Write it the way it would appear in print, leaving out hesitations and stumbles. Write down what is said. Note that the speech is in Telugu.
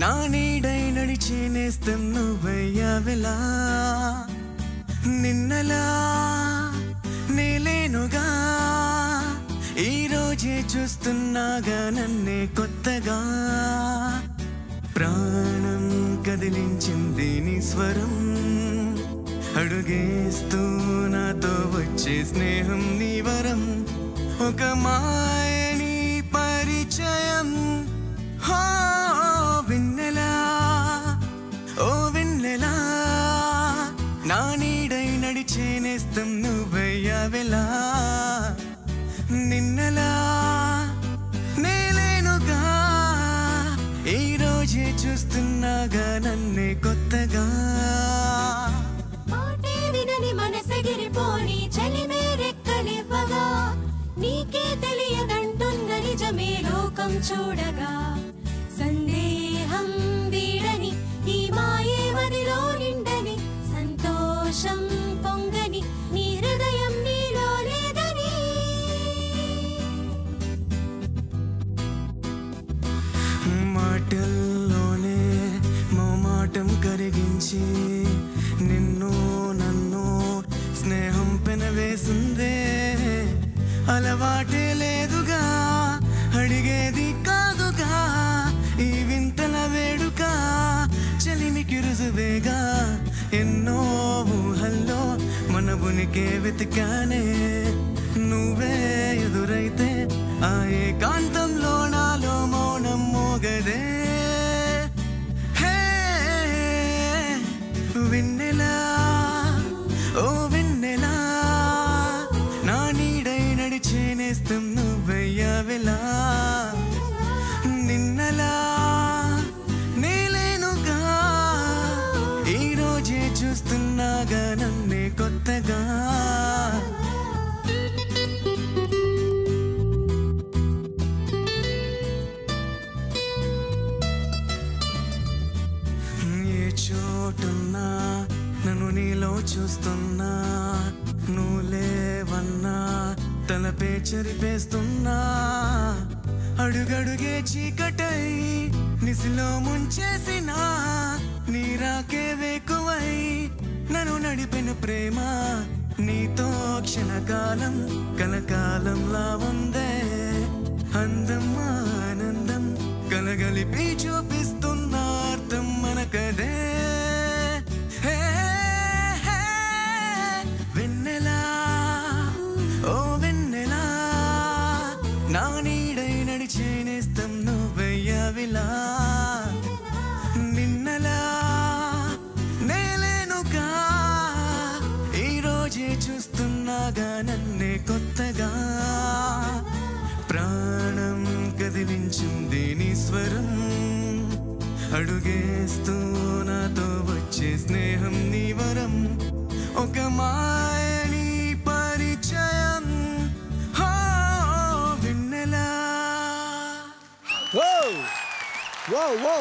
నా నీడై నడిచే నేస్తం నువ్వయ్యావెలా నిన్నలా నేలేనుగా ఈ రోజే చూస్తున్నాగా నన్నే కొత్తగా ప్రాణం కదిలించింది నీ స్వరం అడుగేస్తూ నాతో వచ్చే స్నేహం నీ వరం ఒక మాయని పరిచయం వెన్నెలా ఓ వెన్నెలా నా నీడై నడిచే నేస్తం నువ్వయ్యావెలా నిన్నలా నేలేనుగా ఈ రోజే చూస్తున్నాగా నన్నే కొత్తగా మనసగిరిపోని చలిమే రెక్కలివ్వగా నీకే తెలియదంటున్న నిజమే లోకం చూడగా సందేహం వీడని ఈ మాయే మదిలో నిండని సంతోషం పొంగని నీ హృదయం నీలో లేదని మాటల్లోనే మౌమాటం కరిగించి నిన్ను నన్ను స్నేహం పెనవేసిందే అలవాటే లేదుగా అడిగేది కాదుగా ఈ వింతల వేడుక చలిమికి రుజువేగా ఎన్నో ఊహల్లో మన ఉనికే వెతికానే నువ్వే ఎదురైతే ఆ ఏకాంతంలో నాలో మౌనం మోగదే వెన్నెలా ఓ వెన్నెలా నా నీడై నడిచే నేస్తం నువ్వయ్యావెలా నిన్నలా నేలేనుగా ఈ రోజే చూస్తున్నాగా నన్నే కొత్తగా ఏ చోటున్నా నన్ను నీలో చూస్తున్నా నువ్వు లేవన్నా తలపే చెరిపేస్తున్నా అడుగడుగే చీకటై నిసిలో ముంచేసిన నీరాకే వేకువై నన్ను నడిపిన ప్రేమ నీతో క్షణకాలం కలకాలంలా ఉందే అందం ఆనందం కలగలిపి చూపిస్తున్న అర్థం మనకదే వెన్నెలా ఓ వెన్నెలా నా నీడై నడిచే నేస్తం నువ్వయ్యావెలా నిన్నలా నేలేనుగా ఈ రోజే చూస్తున్నాగా నన్నే కొత్తగా ప్రాణం కదిలించింది నీ స్వరం అడుగేస్తూ నాతో వచ్చే స్నేహం నీ వరం ఒక మాయని పరిచయం వెన్నెలా Whoa!